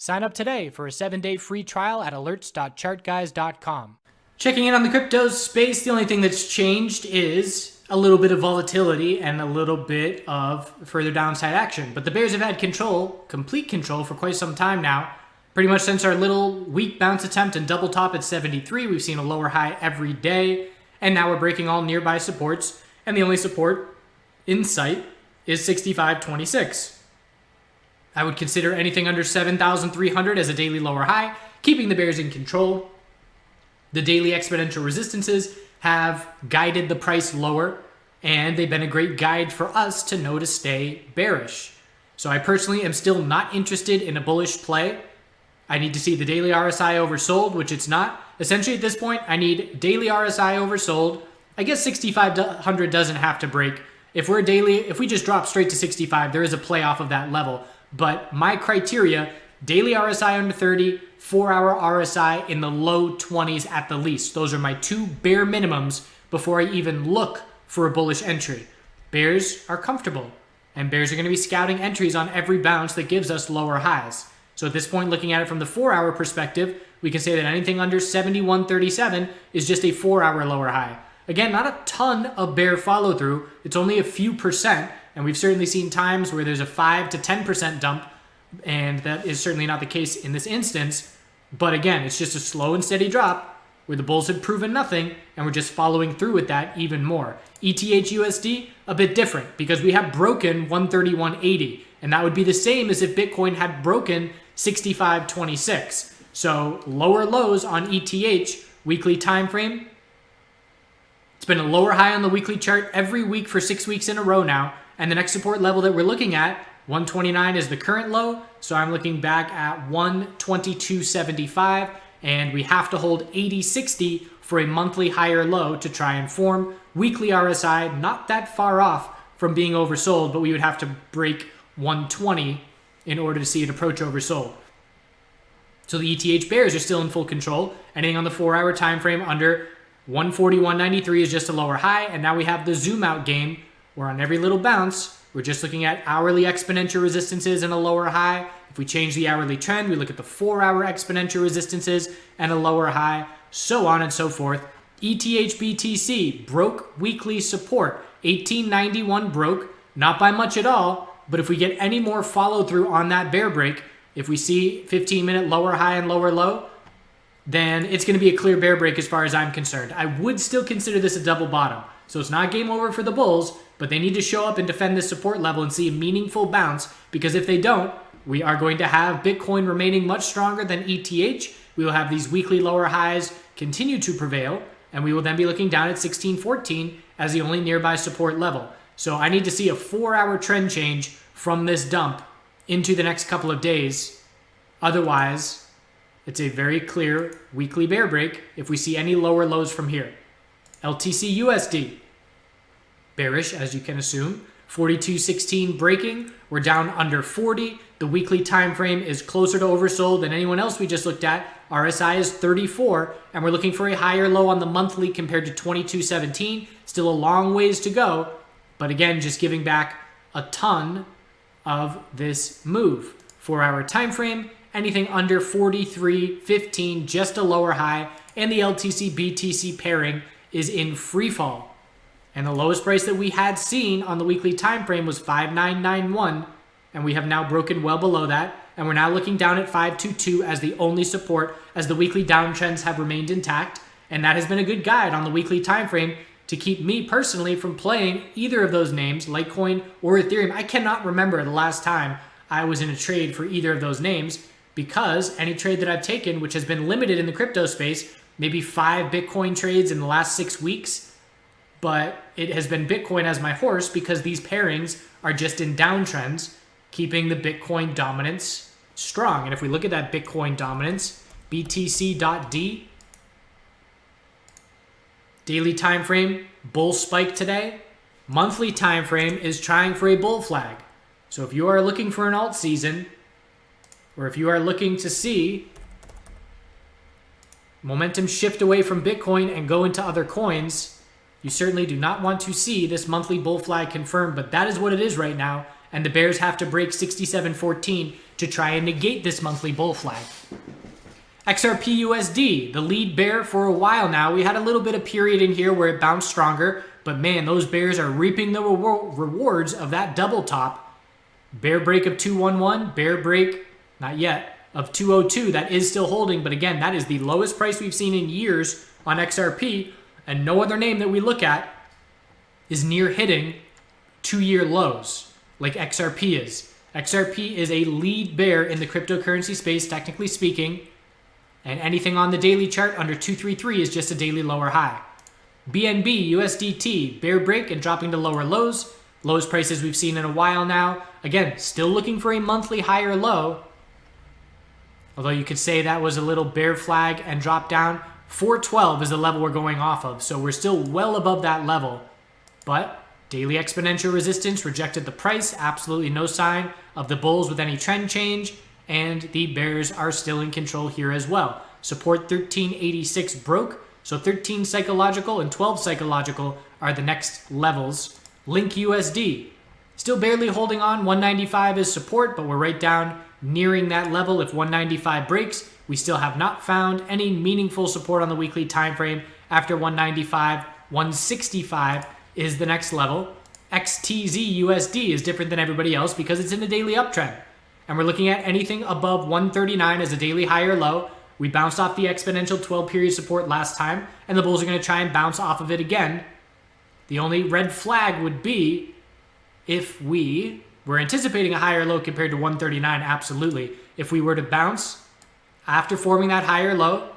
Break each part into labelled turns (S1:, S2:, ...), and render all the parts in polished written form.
S1: Sign up today for a 7-day free trial at alerts.chartguys.com. Checking in on the crypto space, the only thing that's changed is a little bit of volatility and a little bit of further downside action. But the bears have had control, complete control, for quite some time now. Pretty much since our little weak bounce attempt and double top at 73, we've seen a lower high every day. And now we're breaking all nearby supports. And the only support in sight is 65.26. I would consider anything under 7,300 as a daily lower high, keeping the bears in control. The daily exponential resistances have guided the price lower, and they've been a great guide for us to know to stay bearish. So I personally am still not interested in a bullish play. I need to see the daily RSI oversold, which it's not. Essentially at this point, I need daily RSI oversold. I guess 6,500 doesn't have to break. If we just drop straight to 65, there is a play off of that level. But my criteria, daily RSI under 30, 4-hour RSI in the low 20s at the least. Those are my two bare minimums before I even look for a bullish entry. Bears are comfortable, and bears are going to be scouting entries on every bounce that gives us lower highs. So at this point, looking at it from the 4-hour perspective, we can say that anything under 71.37 is just a 4-hour lower high. Again, not a ton of bear follow through. It's only a few percent, and we've certainly seen times where there's a 5 to 10% dump, and that is certainly not the case in this instance. But again, it's just a slow and steady drop where the bulls had proven nothing, and we're just following through with that even more. ETH USD, a bit different because we have broken 131.80, and that would be the same as if Bitcoin had broken 65.26. So lower lows on ETH, weekly time frame. It's been a lower high on the weekly chart every week for 6 weeks in a row now. And the next support level that we're looking at, 129 is the current low. So I'm looking back at 122.75. And we have to hold 80.60 for a monthly higher low to try and form. Weekly RSI, not that far off from being oversold, but we would have to break 120 in order to see it approach oversold. So the ETH bears are still in full control. Anything on the 4-hour time frame under 141.93 is just a lower high. And now we have the zoom out game where on every little bounce, we're just looking at hourly exponential resistances and a lower high. If we change the hourly trend, we look at the 4-hour exponential resistances and a lower high, so on and so forth. ETH BTC broke weekly support. 1891 broke, not by much at all, but if we get any more follow through on that bear break, if we see 15-minute lower high and lower low, then it's going to be a clear bear break as far as I'm concerned. I would still consider this a double bottom. So it's not game over for the bulls, but they need to show up and defend this support level and see a meaningful bounce, because if they don't, we are going to have Bitcoin remaining much stronger than ETH. We will have these weekly lower highs continue to prevail, and we will then be looking down at 1614 as the only nearby support level. So I need to see a 4-hour trend change from this dump into the next couple of days. Otherwise, it's a very clear weekly bear break if we see any lower lows from here. LTC USD, bearish as you can assume. 42.16 breaking. We're down under 40. The weekly time frame is closer to oversold than anyone else we just looked at. RSI is 34, and we're looking for a higher low on the monthly compared to 22.17. Still a long ways to go, but again, just giving back a ton of this move. 4-hour time frame, anything under 43.15, just a lower high, and the LTC BTC pairing is in free fall. And the lowest price that we had seen on the weekly time frame was 5991, and we have now broken well below that, and we're now looking down at 522 as the only support, as the weekly downtrends have remained intact, and that has been a good guide on the weekly time frame to keep me personally from playing either of those names, Litecoin or Ethereum. I cannot remember the last time I was in a trade for either of those names, because any trade that I've taken, which has been limited in the crypto space, maybe 5 Bitcoin trades in the last 6 weeks, but it has been Bitcoin as my horse because these pairings are just in downtrends, keeping the Bitcoin dominance strong. And if we look at that Bitcoin dominance, BTC.D, daily time frame, bull spike today. Monthly time frame is trying for a bull flag. So if you are looking for an alt season, or if you are looking to see momentum shift away from Bitcoin and go into other coins, you certainly do not want to see this monthly bull flag confirmed, but that is what it is right now. And the bears have to break 67.14 to try and negate this monthly bull flag. XRP USD, the lead bear for a while now. We had a little bit of period in here where it bounced stronger, but man, those bears are reaping the rewards of that double top. Bear break of 211, bear break, not yet, of 202. That is still holding, but again, that is the lowest price we've seen in years on XRP, and no other name that we look at is near hitting 2-year lows like XRP is. XRP is a lead bear in the cryptocurrency space, technically speaking, and anything on the daily chart under 233 is just a daily lower high. BNB, USDT, bear break and dropping to lower lows. Lowest prices we've seen in a while now. Again, still looking for a monthly higher low. Although you could say that was a little bear flag and drop down. 412 is the level we're going off of, so we're still well above that level. But daily exponential resistance rejected the price. Absolutely no sign of the bulls with any trend change. And the bears are still in control here as well. Support 1386 broke. So 13 psychological and 12 psychological are the next levels. Link USD. Still barely holding on. 195 is support, but we're right down nearing that level. If 195 breaks, we still have not found any meaningful support on the weekly time frame. After 195, 165 is the next level. XTZ USD is different than everybody else because it's in a daily uptrend. And we're looking at anything above 139 as a daily high or low. We bounced off the exponential 12-period support last time, and the bulls are going to try and bounce off of it again. The only red flag would be if we were anticipating a higher low compared to 139, absolutely. If we were to bounce after forming that higher low,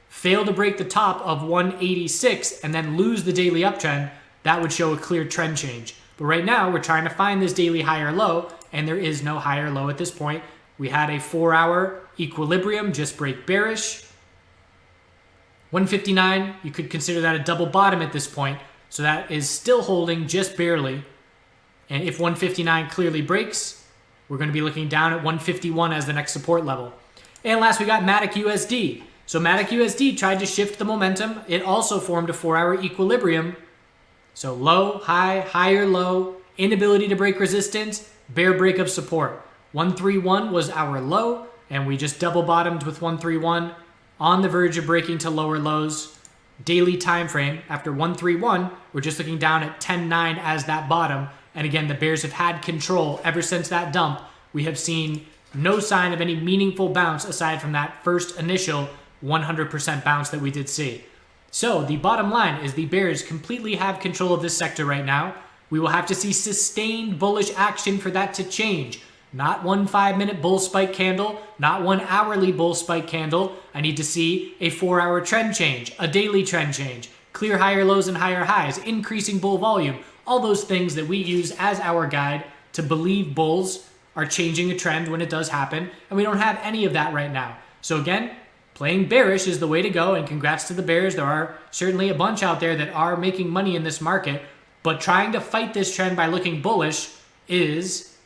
S1: fail to break the top of 186, and then lose the daily uptrend, that would show a clear trend change. But right now, we're trying to find this daily higher low, and there is no higher low at this point. We had a 4-hour equilibrium just break bearish. 159, you could consider that a double bottom at this point. So that is still holding just barely. And if 159 clearly breaks, we're going to be looking down at 151 as the next support level. And last, we got Matic USD. So Matic USD tried to shift the momentum. It also formed a 4-hour equilibrium. So low, high, higher, low, inability to break resistance, bear break of support. 131 was our low, and we just double bottomed with 131 on the verge of breaking to lower lows. Daily time frame after 131, we're just looking down at 10.9 as that bottom. And again, the bears have had control ever since that dump. We have seen no sign of any meaningful bounce aside from that first initial 100% bounce that we did see. So the bottom line is the bears completely have control of this sector right now. We will have to see sustained bullish action for that to change. Not one 5-minute bull spike candle, not one hourly bull spike candle. I need to see a 4-hour trend change, a daily trend change, clear higher lows and higher highs, increasing bull volume, all those things that we use as our guide to believe bulls are changing a trend when it does happen, and we don't have any of that right now. So again, playing bearish is the way to go, and congrats to the bears. There are certainly a bunch out there that are making money in this market, but trying to fight this trend by looking bullish is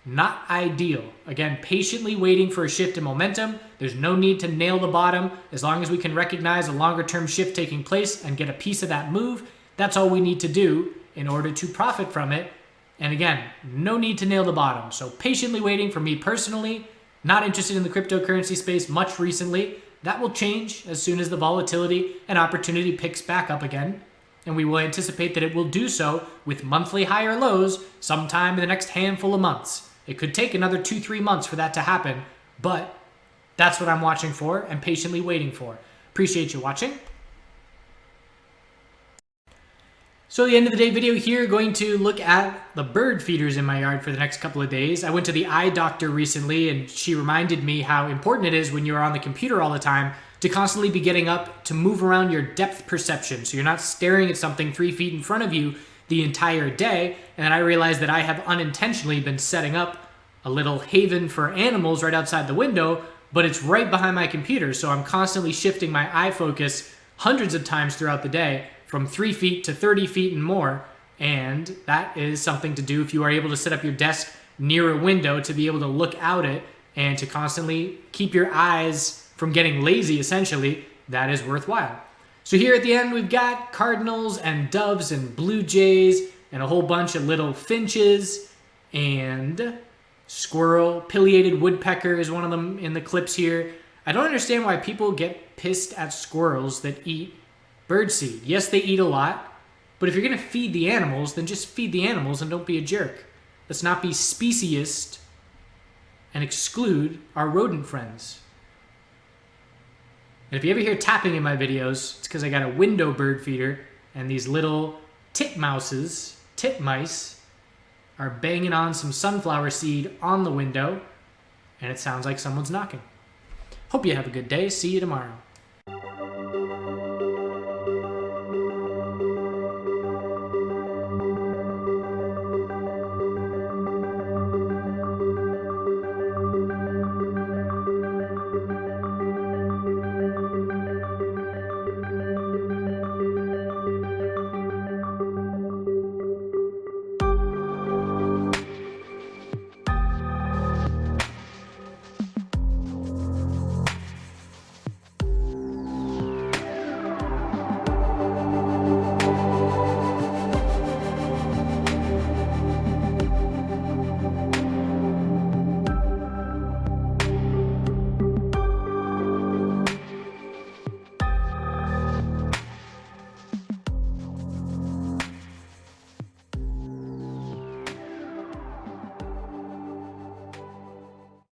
S1: not ideal. Again, patiently waiting for a shift in momentum. There's no need to nail the bottom. As long as we can recognize a longer term shift taking place and get a piece of that move, that's all we need to do in order to profit from it. And again, no need to nail the bottom. So patiently waiting for me personally, not interested in the cryptocurrency space much recently. That will change as soon as the volatility and opportunity picks back up again. And we will anticipate that it will do so with monthly higher lows sometime in the next handful of months. It could take another 2-3 months for that to happen, but that's what I'm watching for and patiently waiting for. Appreciate you watching. So the end of the day video here, going to look at the bird feeders in my yard for the next couple of days. I went to the eye doctor recently, and she reminded me how important it is when you're on the computer all the time to constantly be getting up to move around your depth perception. So you're not staring at something 3 feet in front of you the entire day. And then I realized that I have unintentionally been setting up a little haven for animals right outside the window, but it's right behind my computer. So I'm constantly shifting my eye focus hundreds of times throughout the day from 3 feet to 30 feet and more. And that is something to do if you are able to set up your desk near a window to be able to look out it and to constantly keep your eyes from getting lazy, essentially. That is worthwhile. So here at the end, we've got cardinals and doves and blue jays and a whole bunch of little finches. And Squirrel, pileated woodpecker is one of them in the clips here. I don't understand why people get pissed at squirrels that eat birdseed. Yes, they eat a lot, but if you're going to feed the animals, then just feed the animals and don't be a jerk. Let's not be speciesist and exclude our rodent friends. And if you ever hear tapping in my videos, it's because I got a window bird feeder and these little titmice, are banging on some sunflower seed on the window, and it sounds like someone's knocking. Hope you have a good day. See you tomorrow.